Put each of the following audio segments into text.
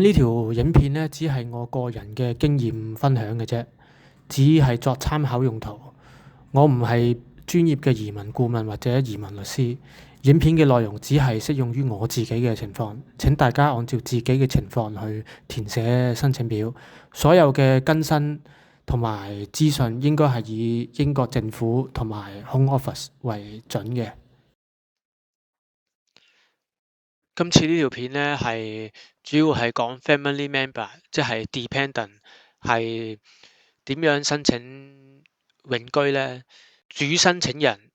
呢條影片咧，只係我個人嘅經驗分享嘅啫，只係作參考用途。我唔係專業嘅移民顧問或者移民律師。影片嘅內容只係適用於我自己嘅情況。請大家按照自己嘅情況去填寫申請表。所有嘅更新同埋資訊應該係以英國政府同埋 Home Office 為準嘅。今次呢條片咧係主要係講 family member，即係 dependent 係點樣申請永居咧？主申請人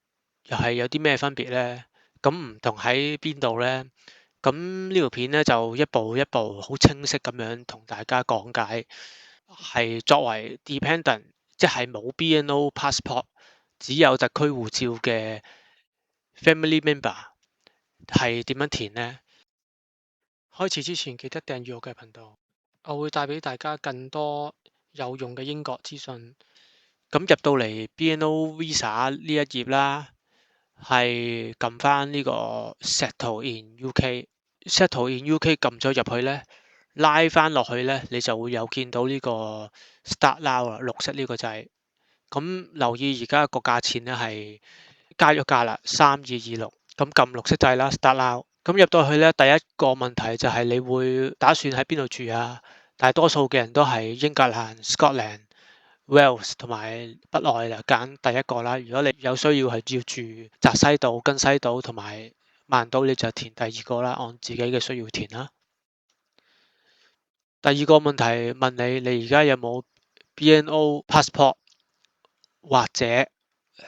又係有啲咩分別咧？咁唔同喺邊度咧？咁呢條片咧就一步一步好清晰咁樣同大家講解，係作為 dependent，即係冇 BNO passport，只有特區護照嘅 family member 係點樣填咧？開始之前記得訂閱我嘅頻道，我會帶俾大家更多有用嘅英國資訊。咁入到嚟 BNO Visa 呢一頁啦，係撳翻呢個 Settle in UK。Settle in UK 撳咗入去呢，拉翻落去呢，你就會有見到呢個 Start Now 啦，綠色呢個掣。咁留意而家個價錢呢係加咗價啦，3226。咁撳綠色掣啦，Start Now。咁入到去咧，第一個問題就係你會打算喺邊度住啊？大多數嘅人都係英格蘭、Scotland、Wales 同埋北愛啦，揀第一個啦。如果你有需要係要住澤西島、根西島同埋曼島，你就填第二個啦，按自己嘅需要填啦。第二個問題問你而家有冇 BNO passport 或者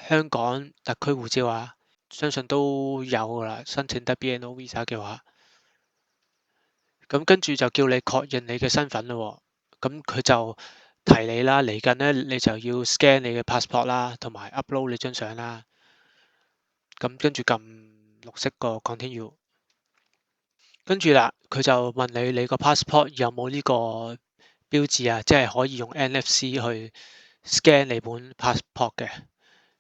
香港特區護照啊？相信都有噶啦，申請得 BNO Visa 嘅話。咁跟住就叫你確認你嘅身份咯，咁佢就提你啦，嚟緊咧你就要 scan 你嘅 passport 啦，同埋 upload 你張相啦。咁跟住撳綠色個 continue，跟住啦，佢就問你個 passport 有冇呢個標誌啊，即係可以用 NFC 去 scan 你本 passport 嘅。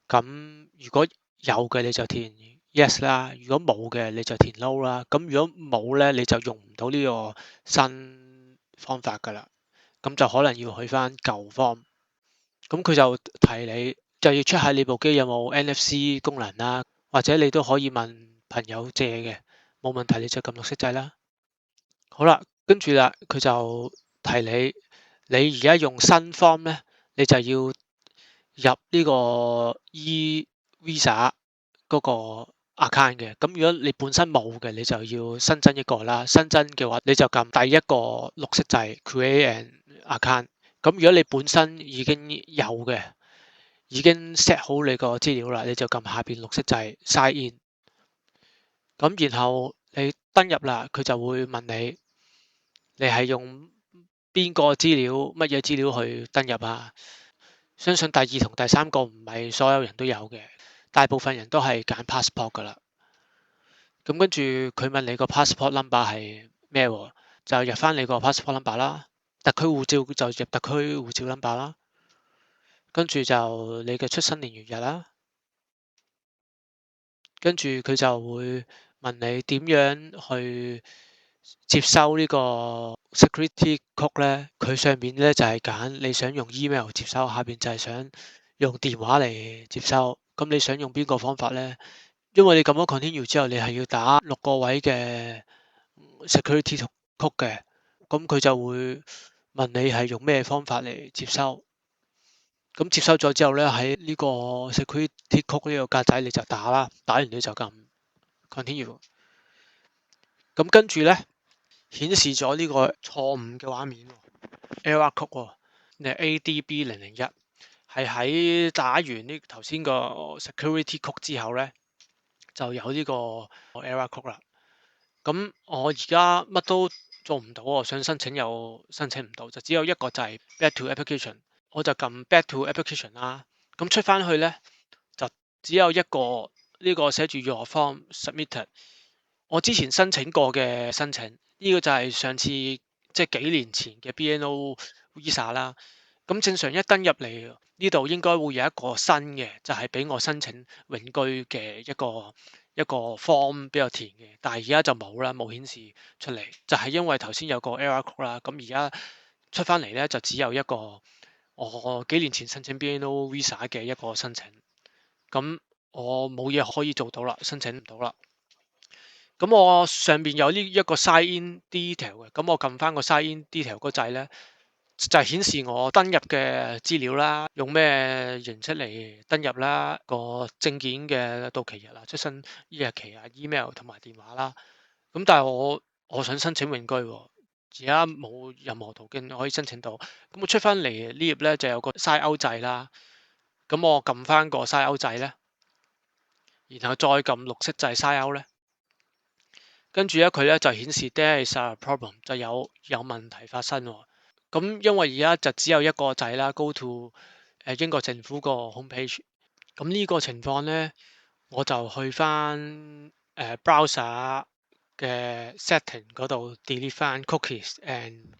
咁如果有嘅你就填 yes 啦，如果冇嘅你就填 no 啦。咁如果冇咧，你就用唔到呢個新方法噶啦，咁就可能要去翻舊方。咁佢就提你就要 check 下你部機有冇 NFC 功能啦，或者你都可以問朋友借嘅，冇問題你就撳綠色掣啦。好啦，跟住啦，佢就提你而家用新方咧，你就要入呢個 eVisa 嗰個 account 嘅。咁如果你本身冇嘅，你就要新增一個啦。新增嘅話，你就撳第一個綠色掣 Create an account。咁如果你本身已經有嘅，已經 set 好你個資料啦，你就撳下邊綠色掣 Sign in。咁然後你登入啦，佢就會問你係用邊個資料、乜嘢資料去登入啊？相信第二同第三個唔係所有人都有嘅，大部分人都係揀 passport 噶啦。咁跟住佢問你個 passport number 係咩喎？就入翻你個 passport number 啦。特區護照就入特區護照 number 啦。跟住就你嘅出生年月日啦。跟住佢就會問你點樣去接收呢個 security code 咧？佢上面咧就係揀你想用 email 接收，下邊就係想用電話嚟接收。咁你想用邊個方法咧？因為你撳咗 continue 之後，你係要打6個位嘅 security code 嘅，咁佢就會問你係用咩方法嚟接收。咁接收咗之後咧，喺呢個 security code 呢個格仔你就打啦，打完你就撳 continue。咁跟住咧顯示咗呢個錯誤嘅畫面，error code 喎，你係 ADB001，係喺打完呢頭先個 security code 之後咧，就有呢個 error code 啦。咁我而家乜都做唔到喎，想申請又申請唔到，就只有一個就係 back to application，我就撳 back to application 啦。咁出翻去咧就只有一個呢個寫住 your form submitted。我之前申請過嘅申請，呢個就係上次即係幾年前嘅 BNO Visa 啦。咁正常一登入嚟呢度應該會有一個新嘅，就係俾我申請永居嘅一個 form 俾我填嘅，但係而家就冇啦，冇顯示出嚟，就係因為頭先有個 error code 啦，咁而家出翻嚟咧就只有一個我幾年前申請 BNO Visa 嘅一個申請，咁我冇嘢可以做到啦，申請唔到啦。咁我上邊有呢一個 sign in detail 嘅，咁我撳翻個 sign in detail 嗰掣咧，就係顯示我登入嘅資料啦，用咩形式嚟登入啦，個證件嘅到期日啦、出生日期啊、email 同埋電話啦。咁但係我想申請永居喎，而家冇任何途徑可以申請到。咁我出翻嚟呢頁咧就有個 sign out 掣啦，咁我撳翻個 sign out 掣咧，然後再撳綠色掣 sign out 咧。跟住咧，佢咧就顯示 there is a problem， 就有問題發生喎。咁因為而家就只有一個掣啦，go to 英國政府個 homepage。咁呢個情況咧，我就去翻browser 嘅 setting 嗰度 delete 翻 cookies and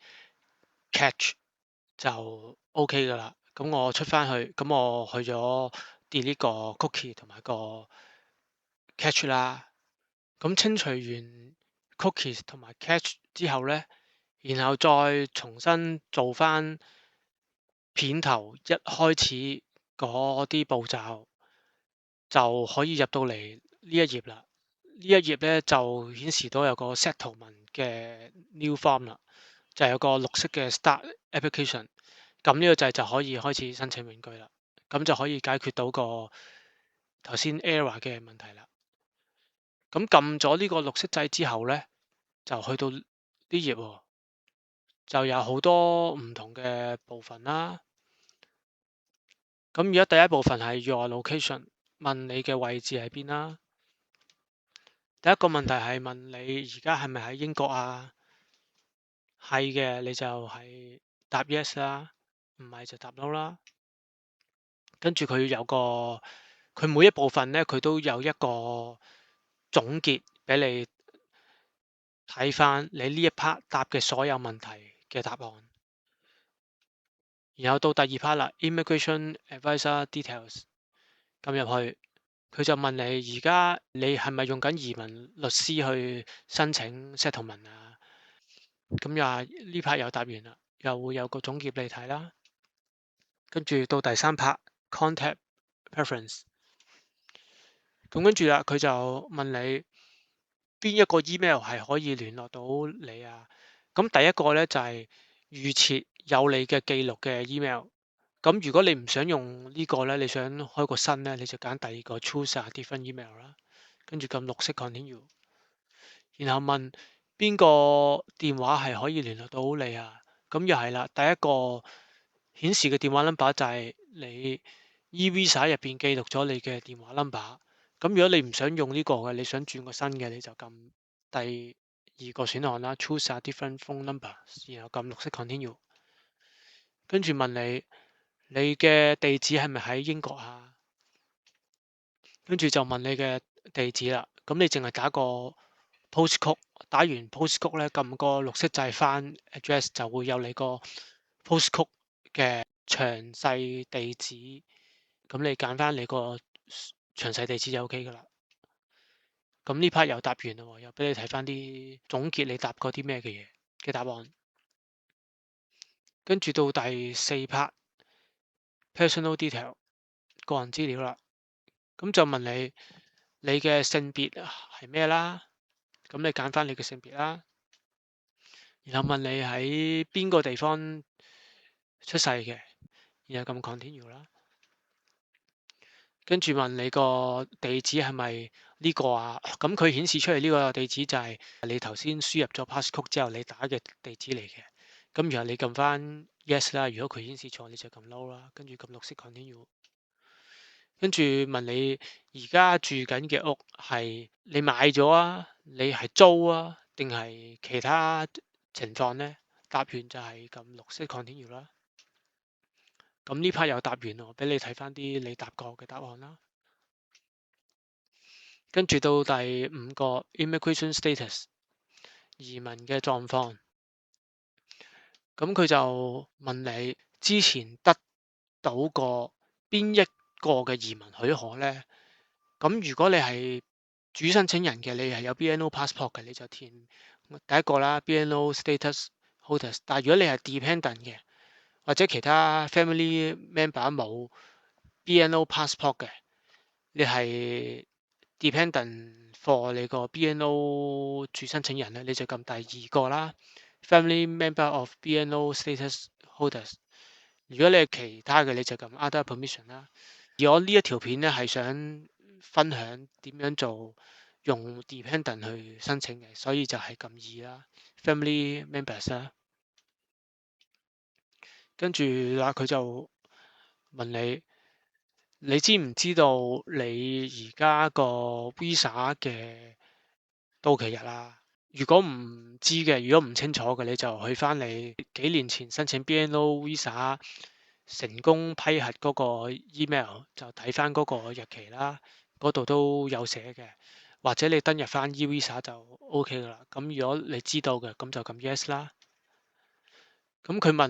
cache 就 OK 噶啦。咁我出翻去，咁我去咗 delete 個 cookie 同埋個 cache 啦。咁清除完 cookies 同埋 cache 之後咧，然後再重新做翻片頭一開始嗰啲步驟，就可以入到嚟呢一頁啦。呢一頁咧就顯示到有個 settlement 嘅 new form 啦，就有個綠色嘅 start application。咁呢個掣就可以開始申請永居啦。咁就可以解決到個頭先 error 嘅問題啦。咁撳咗呢個綠色掣之後咧，就去到呢頁喎，就有好多唔同嘅部分啦。咁而家第一部分係 your location， 問你嘅位置喺邊啦。第一個問題係問你而家係咪喺英國啊？係嘅，你就係答 yes 啦，唔係就答 no 啦。跟住佢有個，佢每一部分咧，佢都有一個總結俾你睇翻你呢一 part 答嘅所有問題嘅答案。然後到第二 part 啦 ，immigration advisor details， 撳入去，佢就問你而家你係咪用緊移民律師去申請 settlement 啊？咁又呢 part 又答完啦，又會有個總結俾你睇啦。跟住到第三 part contact preference， 咁跟住啦，佢就問你邊一個 email 係可以聯絡到你啊？咁第一個咧就係預設有你嘅記錄嘅 email。咁如果你唔想用呢個咧，你想開個新咧，你就揀第二個 choose a different email 啦。跟住撳綠色 continue， 然後問邊個電話係可以聯絡到你啊？咁又係啦，第一個顯示嘅電話 number 就係你 eVisa 入邊記錄咗你嘅電話 number。咁如果你唔想用呢個嘅，你想轉個新嘅，你就撳第二個選項啦，choose a different phone number， 然後撳綠色 continue。跟住問你嘅地址係咪喺英國啊？跟住就問你嘅地址啦。咁你淨係打個 postcode， 打完 postcode 咧，撳個綠色掣翻 address 就會有你個 postcode 嘅詳細地址。咁你揀翻你個詳細地址就 OK 噶啦。咁呢 part 又答完啦，又俾你睇翻啲總結，你答過啲咩嘅嘢嘅答案。跟住到第四 part personal detail 個人資料啦。咁就問你嘅性別係咩啦？咁你揀翻你嘅性別啦。然後問你喺邊個地方出世嘅，然後撳 continue 啦。跟住問你個地址係咪呢個啊？咁佢顯示出嚟呢個地址就係你頭先輸入咗 passcode 之後你打嘅地址嚟嘅。咁然後你撳翻 yes 啦，如果佢顯示錯你就撳 no 啦。跟住撳綠色 continue。跟住問你而家住緊嘅屋係你買咗啊？你係租啊？定係其他情況呢？答完就係撳綠色 continue 啦。咁呢 part 又答完咯，俾你睇翻啲你答過嘅答案啦。跟住到第五個 immigration status 移民嘅狀況，咁佢就問你之前得到過邊一個嘅移民許可呢？咁如果你係主申請人嘅，你係有 BNO passport 嘅，你就填第一個啦，BNO status holders。但係如果你係 dependent 嘅，或者其他 family member 冇 BNO passport 嘅，你係 dependent for 你個 BNO 主申請人咧，你就撳第二個啦，family member of BNO status holders。如果你係其他嘅，你就撳 other permission 啦。而我呢一條片咧係想分享點樣做用 dependent 去申請嘅，所以就係撳2啦，family members 啦。跟住啦，佢就問你知唔知道你而家個 visa 嘅到期日啊？如果唔知嘅，如果唔清楚嘅，你就去翻你幾年前申請 BNO visa 成功批核嗰個 email，就睇翻嗰個日期啦，嗰度都有寫嘅。或者你登入翻 eVisa 就 OK 噶啦。咁如果你知道嘅，咁就撳 yes 啦。咁佢問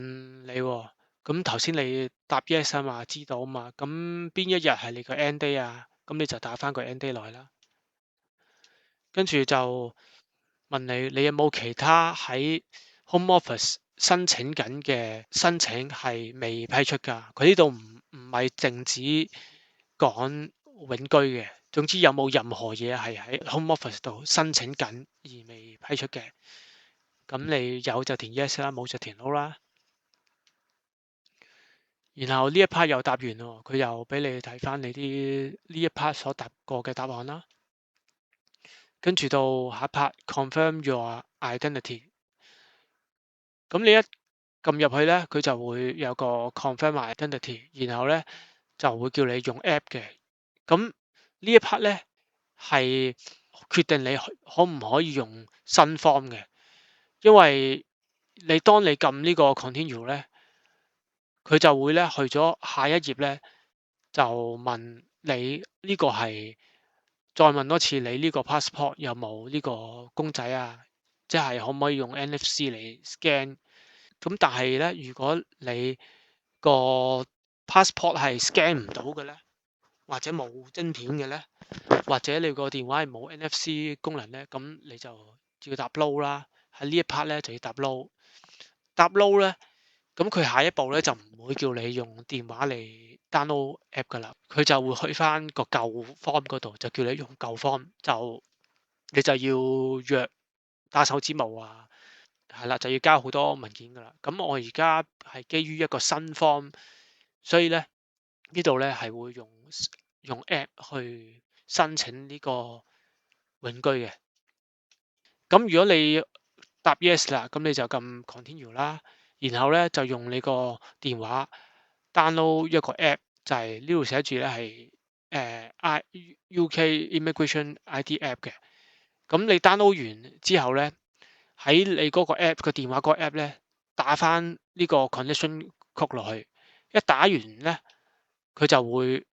你喎，咁頭先你答 yes 啊嘛，知道啊嘛，咁邊一日係你個 end day 啊？咁你就打翻個 end day 來啦。跟住就問你有冇其他喺 Home Office 申請緊嘅申請係未批出㗎？佢呢度唔係淨止講永居嘅，總之有冇任何嘢係喺 Home Office 度申請緊而未批出嘅，咁你有就填 yes 啦，冇就填 no 啦。然後呢一 part 又答完咯，佢又俾你睇翻你啲呢一 part 所答過嘅答案啦。跟住到下一 part confirm your identity。咁你一撳入去咧，佢就會有個 confirm identity，然後咧就會叫你用 app 嘅。咁呢一 part 咧係決定你可唔可以用新 form 嘅，因為當你撳呢個 continue 咧，佢就會咧去咗下一頁咧，就問你呢個係再問多次你呢個 passport 有冇呢個公仔啊，即係可唔可以用 NFC 嚟 scan。咁但係咧，如果你個 passport 係 scan 唔到嘅咧，或者冇晶片嘅咧，或者你個電話係冇 NFC 功能咧，咁你就要答 no 啦。喺呢一 part 咧就要答 no。答 no 咧，咁佢下一步咧就唔會叫你用電話嚟 download app 噶啦，佢就會去翻個舊 form 嗰度，就叫你用舊 form，你就要約打手指模啊。係啦，就要交好多文件噶啦。咁我而家係基於一個新 form，所以咧呢度咧係會用 app 去申請呢個永居嘅。咁如果你答 yes 啦，咁你就撳 continue 啦，然後咧就用你個電話 download 一個 app，就係呢度寫住咧係UK Immigration ID app 嘅。咁你 download 完之後咧，喺你嗰個 app 個電話嗰個 app 咧，打翻呢個 connection code 落去，一打完咧，佢就會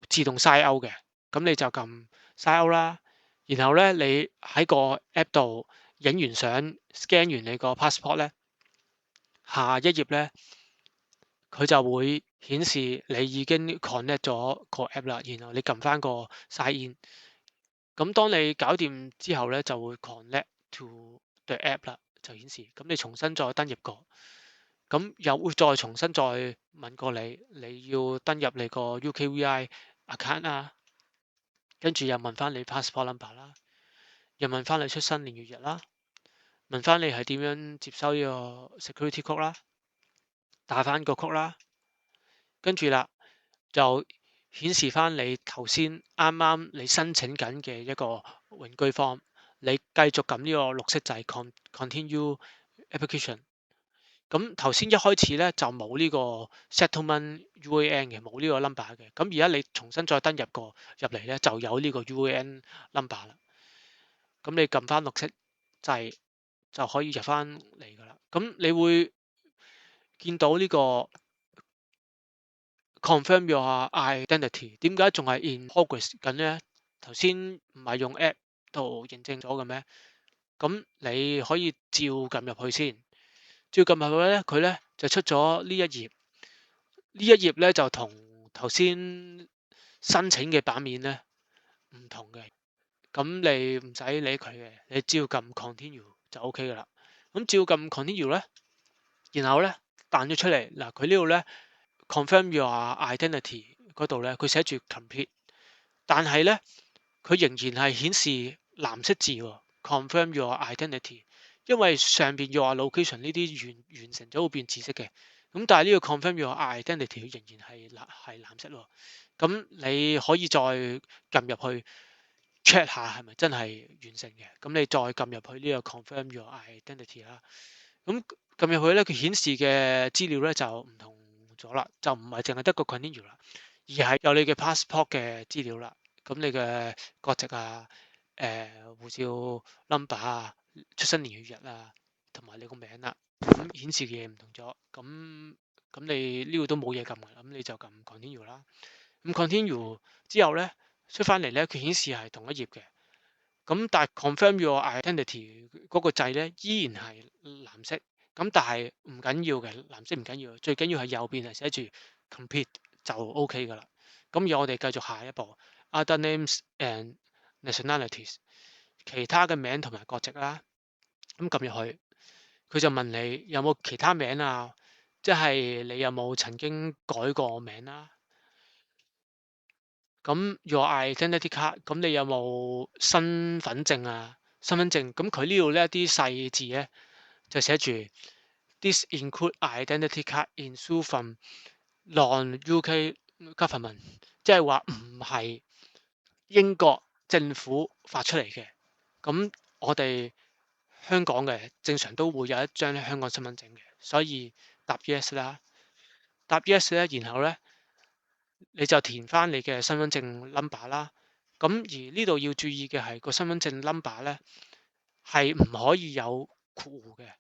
自動 sign out 嘅。咁你就撳 sign out 啦，然後咧你喺個 app 度影完相 scan 完你個 passport 咧，下一頁咧佢就會顯示你已經 connect 咗個 app 啦，然後你撳翻個 sign in。咁當你搞掂之後咧，就會 connect to the app 啦，就顯示。咁你重新再登入過，咁又會再重新再問過你要登入你個 UKVI account 啊，跟住又問翻你 passport number 啦，又問翻你出生年月日啦，問翻你係點樣接收呢個 security code 啦，打翻個 code 啦，跟住啦就顯示翻你頭先啱啱你申請緊嘅一個永居 form，你繼續撳呢個綠色掣 continue application。咁頭先一開始咧就冇呢個 settlement UAN 嘅，冇呢個 number 嘅。咁而家你重新再登入過入嚟咧，就有呢個 UAN number 啦。咁你撳翻綠色掣就可以入翻嚟噶啦。咁你會見到呢個 confirm your identity，點解仲係 in progress 緊咧？頭先唔係用 app 度認證咗嘅咩？咁你可以照撳入去先，照撳入去咧，佢咧就出咗呢一頁。呢一頁咧就同頭先申請嘅版面咧唔同嘅，咁你唔使理佢嘅，你只要撳 continue 就 OK 噶啦。咁照撳 continue 咧，然後咧彈咗出嚟嗱，佢呢度咧 confirm your identity 嗰度咧，佢寫住 complete，但係咧佢仍然係顯示藍色字喎，confirm your identity，因為上邊 your location 呢啲完成咗會變紫色嘅，咁但係呢個 confirm your identity 仍然係藍色喎，咁你可以再撳入去 check 下係咪真係完成嘅，咁你再撳入去呢個 confirm your identity 啦，咁撳入去咧，佢顯示嘅資料咧就唔同咗啦，就唔係淨係得個 continue 啦，而係有你嘅 passport 嘅資料啦。咁你嘅國籍啊、護照 number 啊、出生年月日啊，同埋你個名啦，咁顯示嘅嘢唔同咗。咁你呢度都冇嘢撳嘅，咁你就撳 continue 啦。咁 continue 之後咧，出翻嚟咧，佢顯示係同一頁嘅。咁但係 confirm your identity 嗰個掣咧，依然係藍色。咁但係唔緊要嘅，藍色唔緊要，最緊要係右邊係寫住 complete 就 OK 噶啦。咁而我哋繼續下一步 other names and nationalities，其他嘅名同埋國籍啦。咁撳入去，佢就問你有冇其他名啊？即係你有冇曾經改過名啦？咁 your identity card，咁你有冇身份證啊？身份證，咁佢呢度呢啲細字咧就寫住 This include identity card issued from non-UK government，即係話唔係英國政府發出嚟嘅。咁我哋香港嘅正常都會有一張香港身份證嘅，所以答 yes 啦。答 yes 咧，然後咧你就填翻你嘅身份證 number 啦。咁而呢度要注意嘅係個身份證 number 咧係唔可以有括弧嘅，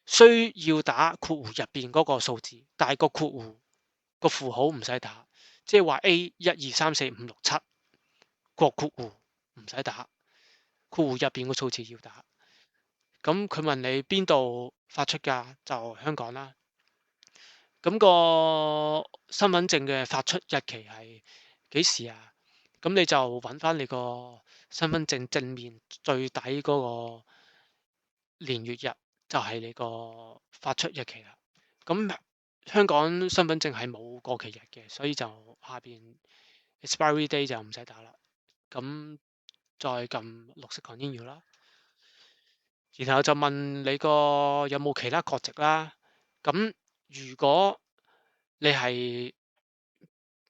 需要打括弧入邊嗰個數字，但係個括弧個符號唔使打，即係話 A1234567個括弧唔使打，括弧入邊個數字要打。咁佢問你邊度發出㗎？就香港啦。咁個身份證嘅發出日期係幾時啊？咁你就揾翻你個身份證正面最底嗰個年月日，就係你個發出日期啦。咁香港身份證係冇過期日嘅，所以就下邊 expiry day 就唔使打啦。咁再撳綠色 continue 啦，然後就問你個有冇其他國籍啦。咁如果你係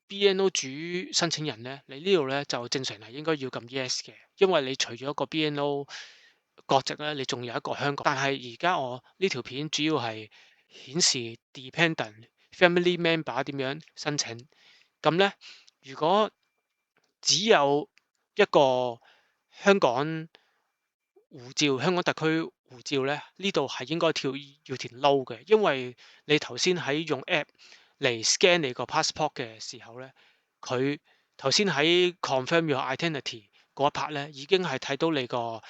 BNO 主申請人咧，你呢度咧就正常係應該要撳 yes 嘅，因為你除咗個 BNO 國籍咧，你仲有一個香港。但係而家我呢條片主要係顯示 dependent family member 點樣申請。咁咧，如果只有一個香港護照，香港特區護照咧，呢度係應該要填 no 嘅，因為你頭先喺用 app 嚟 scan 你個 passport 嘅時候咧，佢頭先喺 confirm your identity 嗰一 part 咧，已經係睇到你個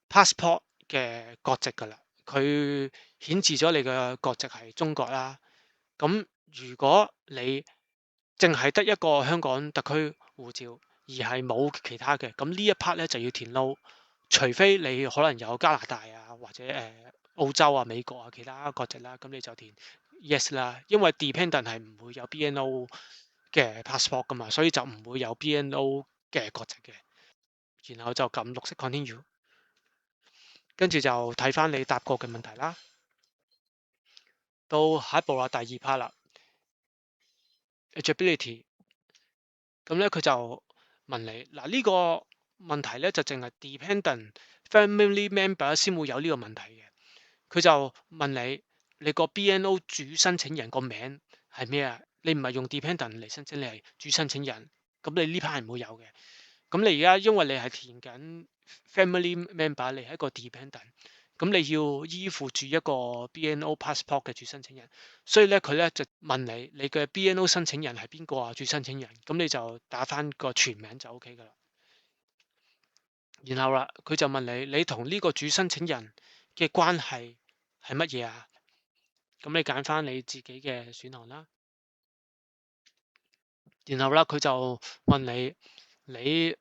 passport 嘅國籍㗎啦，佢顯示咗你嘅國籍係中國啦。咁如果你淨係得一個香港特區護照，而係冇其他嘅，咁呢一 part 咧就要填 no，除非你可能有加拿大啊或者澳洲啊、美國啊其他國籍啦，咁你就填 yes 啦，因為 dependent 係唔會有 BNO 嘅 passport 噶嘛，所以就唔會有 BNO 嘅國籍嘅。然後就撳綠色 continue，跟住就睇翻你答過嘅問題啦。到下一步啦，第二 part 啦 eligibility。咁咧佢就問你嗱，呢個問題咧就淨係 dependent family member 先會有呢個問題嘅。佢就問你個 BNO 主申請人個名係咩啊？你唔係用 dependent 嚟申請，你係主申請人，咁你呢 part 係唔會有嘅。咁你而家因為你係填緊 family member，你係一個 dependent，咁你要依附住一個 BNO passport 嘅主申請人，所以咧佢咧就問你嘅 BNO 申請人係邊個啊？主申請人，咁你就打翻個全名就 OK 噶啦。然後啦，佢就問你同呢個主申請人嘅關係係乜嘢啊？咁你揀翻你自己嘅選項啦。然後啦，佢就問你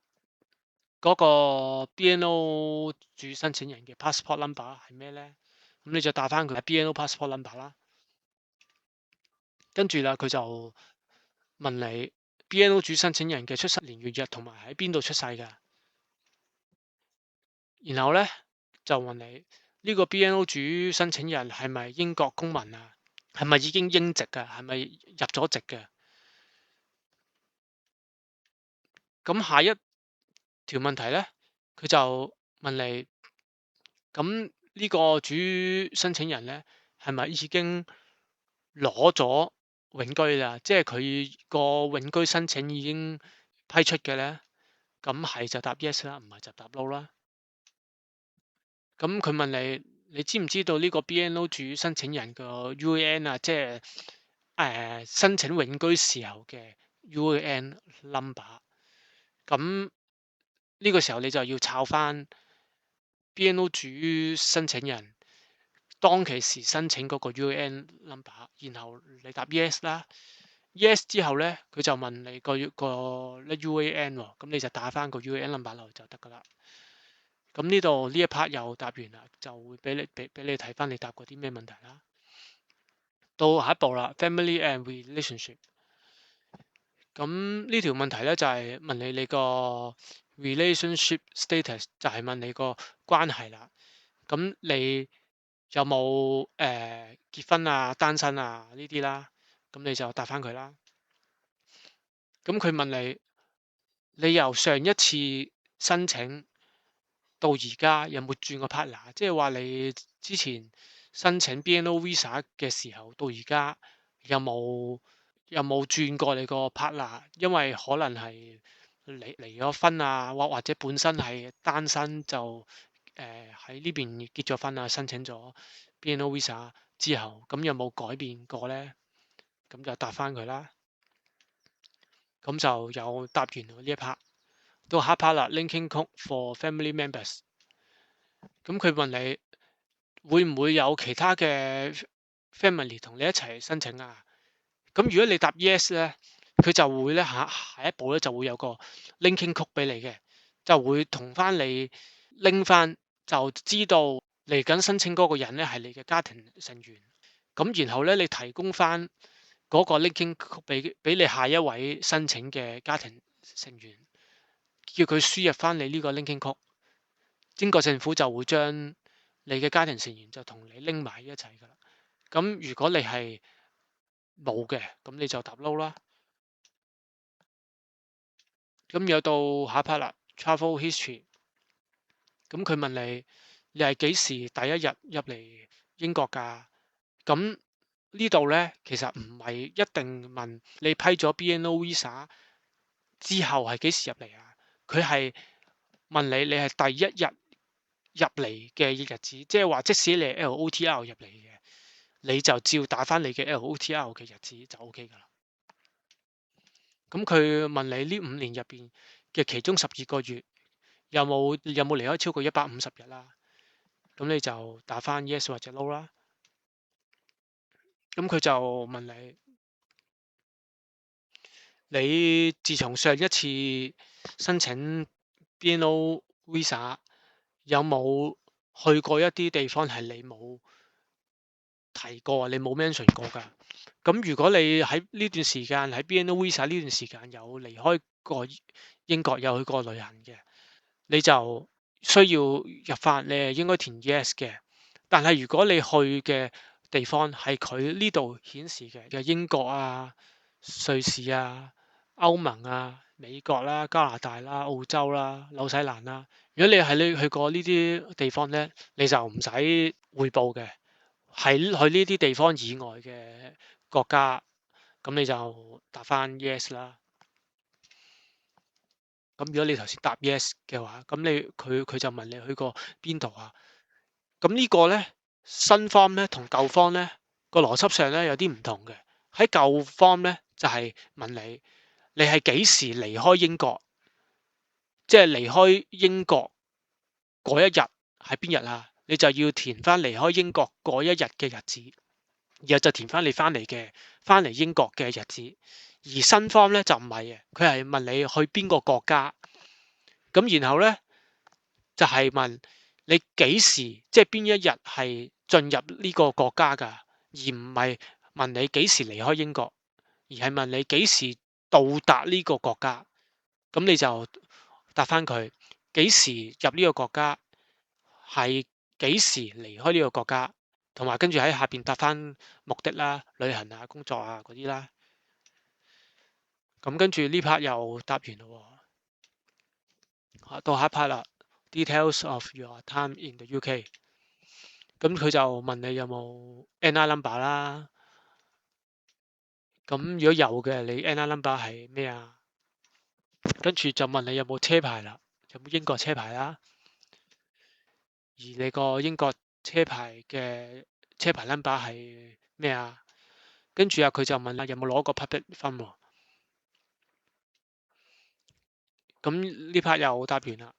嗰個 BNO 主申請人嘅 passport number 係咩咧？咁你就答翻佢係 BNO passport number 啦。跟住啦，佢就問你 BNO 主申請人嘅出生年月日同埋喺邊度出世嘅。然後咧就問你呢個 BNO 主申請人係咪英國公民啊？係咪已經英籍嘅？係咪入咗籍嘅？咁下一條問題咧，佢就問你咁呢個主申請人咧係咪已經攞咗永居啦？即係佢個永居申請已經批出嘅咧？咁係就答 yes 啦，唔係就答 no 啦。咁佢問你知唔知道呢個 BNO 主申請人個 UAN 啊，即係申請永居時候嘅 UAN number？咁呢個時候你就要抄翻 BNO 主申請人當其時申請嗰個 UAN number，然後你答 yes 啦。yes 之後咧，佢就問你個 UAN 喎，咁你就打翻個 UAN number 落去就得噶啦。咁呢度呢一 part 又答完啦，就會俾你睇翻你答過啲咩問題啦。到下一步啦，family and relationship。咁呢條問題咧就係問你個 relationship status，就係問你個關係啦。咁你有冇結婚啊、單身啊呢啲啦？咁你就答翻佢啦。咁佢問你由上一次申請到而家有冇轉過 partner？即係話你之前申請 BNO Visa 嘅時候到而家有冇轉過你個 partner？因為可能係離咗婚啊，或者本身係單身就喺呢邊結咗婚啊，申請咗 BNO Visa 之後，咁有冇改變過咧？咁就答翻佢啦。咁就有答完呢一 part。到下一 part 啦，linking code for family members。咁佢問你會唔會有其他嘅 family 同你一齊申請啊？咁如果你答 yes 咧，佢就會咧下一步咧就會有個 linking code 俾你嘅，就會同翻你拎翻，就知道嚟緊申請嗰個人咧係你嘅家庭成員。咁然後咧你提供翻嗰個 linking code 俾你下一位申請嘅家庭成員，叫佢輸入翻你呢個 linking code，英國政府就會將你嘅家庭成員就同你拎埋一齊噶啦。咁如果你係冇嘅，咁你就答 no 啦。咁有到下一 part 啦，travel history。咁佢問你係幾時第一日入嚟英國㗎？咁呢度咧其實唔係一定問你批咗 BNO Visa 之後係幾時入嚟啊？佢係問你係第一日入嚟嘅日子，即係話即使你係 LOTR 入嚟嘅，你就照打翻你嘅 LOTR 嘅日子就 OK 㗎啦。咁佢問你呢5年入邊嘅其中12個月有冇離開超過150日啦？咁你就打翻 yes 或者 no 啦。咁佢就問你自從上一次申請 BNO Visa 有冇去過一啲地方係你冇提過，你冇 mention 過㗎？咁如果你喺呢段時間喺 BNO Visa 呢段時間有離開過英國，有去過旅行嘅，你就需要入翻，你係應該填 yes 嘅。但係如果你去嘅地方係佢呢度顯示嘅英國啊、瑞士啊、歐盟啊、美國啦、加拿大啦、澳洲啦、紐西蘭啦，如果你去過呢啲地方咧，你就唔使匯報嘅。喺去呢啲地方以外嘅國家，咁你就答翻 yes 啦。咁如果你頭先答 yes 嘅話，咁佢就問你去過邊度啊？咁呢個咧新 form 咧同舊 form 咧個邏輯上咧有啲唔同嘅。喺舊 form 咧就係問你係幾時離開英國，即係離開英國嗰一日係邊日啊？你就要填翻離開英國嗰一日嘅日子，然後就填翻你翻嚟英國嘅日子，而新 form 咧就唔係嘅，佢係問你去邊個國家，咁然後咧就係問你幾時，即係邊一日係進入呢個國家㗎，而唔係問你幾時離開英國，而係問你幾時到達呢個國家。咁你就答翻佢幾時入呢個國家，係幾時離開呢個國家，同埋跟住喺下邊答翻目的啦、旅行啊、工作啊嗰啲啦。咁跟住呢 part 又答完咯喎，到下一 part 啦，details of your time in the UK。咁佢就問你有冇 NI number 啦。咁如果有嘅，你 NI number 係咩啊？跟住就問你有冇車牌啦，有冇英國車牌啦。而你個英國車牌嘅車牌 number 係咩啊？跟住啊，佢就問啦，有冇攞過 public 分喎？咁呢 part 又答完啦。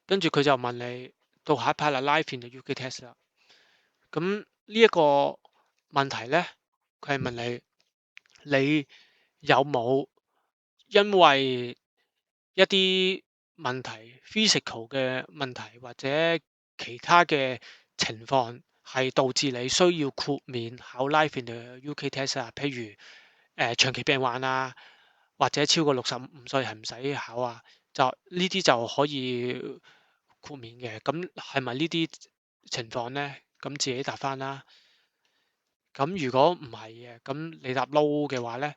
跟住佢就問你到下一 part 啦，Life in the UK test 啦。咁呢一個問題咧，佢係問你有冇因為一啲問題 physical 嘅問題或者其他嘅情況係導致你需要豁免考 Life in the UK test 啊？譬如長期病患啊，或者超過65歲係唔使考啊，就呢啲就可以豁免嘅。咁係咪呢啲情況咧？咁自己答翻啦。咁如果唔係嘅，咁你答 no 嘅話咧，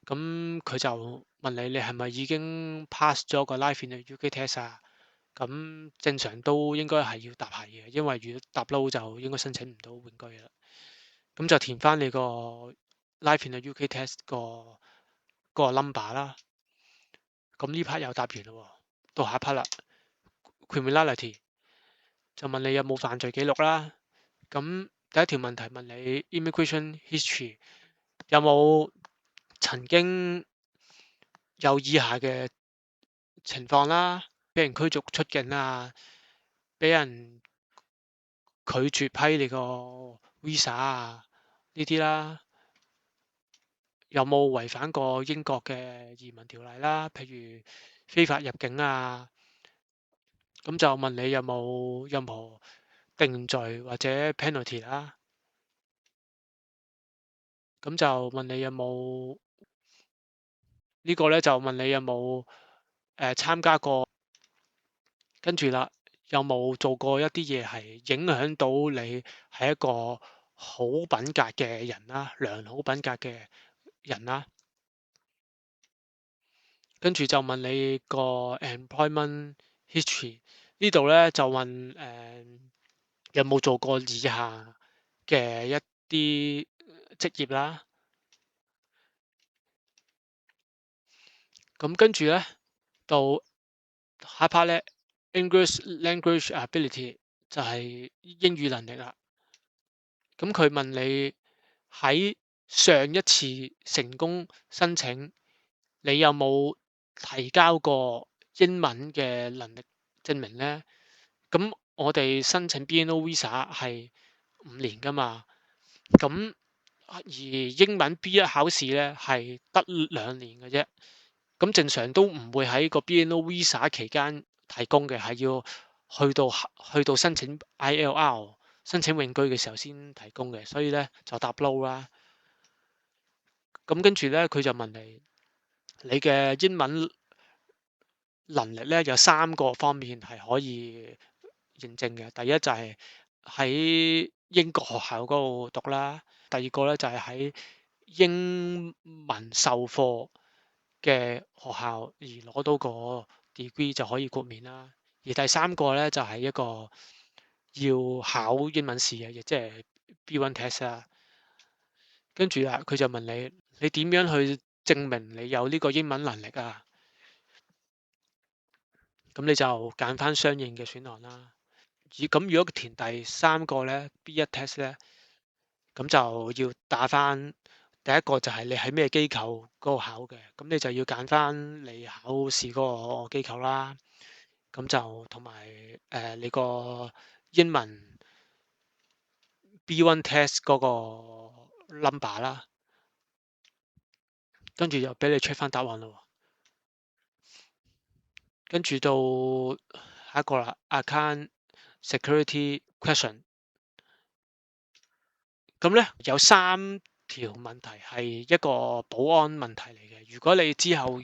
咁佢就問你係咪已經 pass 咗個 Life in the UK test 啊？咁正常都應該係要答係嘅，因為如果答 no 就應該申請唔到永居啦。咁就填翻你個 Life in the UK test 個 number 啦。咁呢 part 又答完咯喎，到下一 part 啦。Criminality 就問你有冇犯罪記錄啦。咁第一條問題問你 immigration history 有冇曾經有以下嘅情況啦，俾人驅逐出境啊，俾人拒絕批你個 visa 啊呢啲啦，有冇違反過英國嘅移民條例啦，譬如非法入境啊。咁就問你有冇任何定罪或者 penalty 啦。咁就問你有冇呢個咧？就問你有冇參加過，跟住啦，有冇做過一啲嘢係影響到你係一個好品格嘅人啦，良好品格嘅人啦。跟住就問你個 employment history 呢度咧，就問有冇做過以下嘅一啲職業啦。咁跟住咧，到下一 part 咧，English language ability 就係英語能力啦。咁佢問你喺上一次成功申請，你有冇提交過英文嘅能力證明咧？咁我哋申請 BNO Visa 係5年㗎嘛，咁而英文 B1 考試咧係得2年嘅啫。咁正常都唔會喺個 BNO Visa 期間提供嘅，係要去到申請 ILR 申請永居嘅時候先提供嘅，所以咧就答 no 啦。咁跟住咧，佢就問你嘅英文能力咧有3個方面係可以認證嘅。第一就係喺英國學校嗰度讀啦，第二個咧就係喺英文授課嘅學校而攞到個 degree 就可以豁免啦。而第三個咧就係一個要考英文試嘅，亦即係 B1 test 啦。跟住啦，佢就問你點樣去證明你有呢個英文能力啊？咁你就揀翻相應嘅選項啦。咁如果填第三個咧 B1 test 咧，咁就要打翻第一個就係你喺咩機構嗰度考嘅，咁你就要揀翻你考試嗰個機構啦。咁就同埋你個英文 B1 test 嗰個 number 啦。跟住又俾你 check 翻答案咯。跟住到下一個啦，account security question。咁咧有3條問題係一個保安問題嚟嘅。如果你之後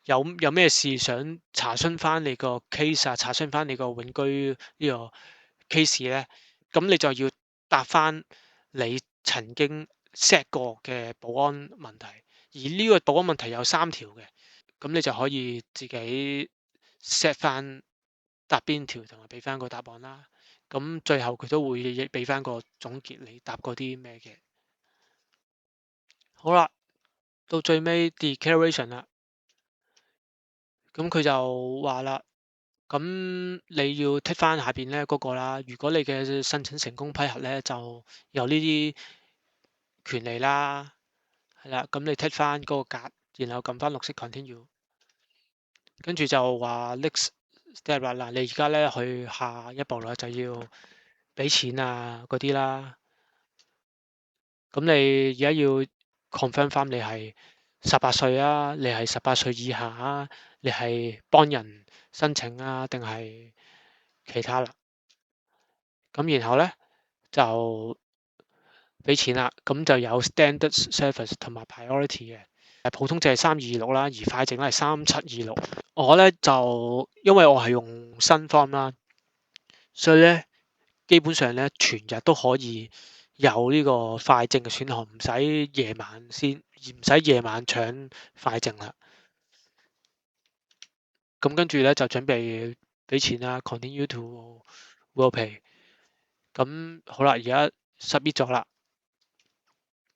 有咩事想查詢翻你個 case 啊，查詢翻你個永居呢個 case 咧，咁你就要答翻你曾經 set 過嘅保安問題。而呢個保安問題有3條嘅，咁你就可以自己 set 翻答邊條，同埋俾翻個答案啦。咁最後佢都會俾翻個總結你答過啲咩嘅。好啦，到最尾 declaration 啦，咁佢就話啦，咁你要剔翻下邊咧嗰個啦。如果你嘅申請成功批核咧，就有呢啲權利啦，係啦。咁你剔翻嗰個格，然後撳翻綠色 continue，跟住就話 next step 啦。嗱，你而家咧去下一步啦，就要俾錢啊嗰啲啦。咁你而家要 confirm 翻你係18歲啊，你係18歲以下啊，你係幫人申請啊，定係其他啦？咁然後咧就俾錢啦，咁就有 standard service 同埋 priority 嘅。普通就係326啦，而快證咧係3726。我咧就因為我係用新 form 啦，所以咧基本上咧全日都可以有呢個快證嘅選項，唔使夜晚搶快證啦。咁跟住咧就準備俾錢啦，continue to will pay。咁好啦，而家 submit 咗啦，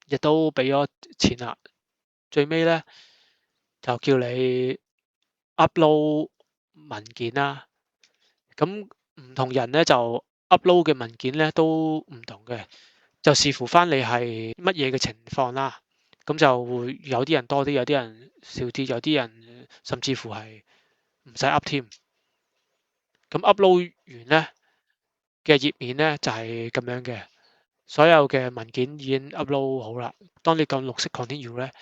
亦都俾咗錢啦。最尾咧就叫你 upload 文件啦。咁唔同人咧就 upload 嘅文件咧都唔同嘅，就視乎翻你係乜嘢嘅情況啦。咁就會有啲人多啲，有啲人少啲，有啲人甚至乎係唔使 up 添。咁 upload 完咧嘅頁面咧就係咁樣嘅，所有嘅文件已經 upload 好啦。當你撳綠色 continue 咧，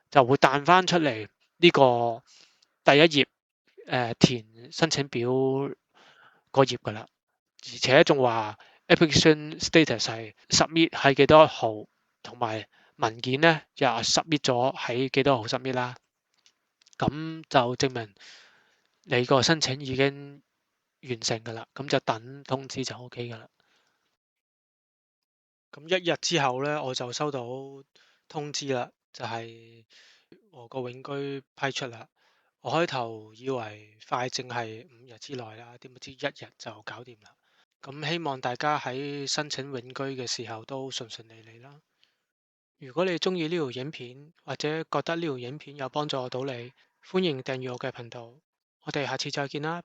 就會彈翻出嚟呢個第一頁填申請表嗰頁噶啦，而且仲話 application status 係 submit 喺幾多號，同埋文件咧又 submit 咗喺幾多號 submit 啦。咁就證明你個申請已經完成噶啦，咁就等通知就 OK 噶啦。咁1日之後咧，我就收到通知啦，就係我個永居批出啦。我開頭以為快證係5日之內啦，點不知1日就搞掂啦。咁希望大家喺申請永居嘅時候都順順利利啦。如果你鍾意呢條影片，或者覺得呢條影片有幫助到你，歡迎訂閱我嘅頻道。我哋下次再見啦。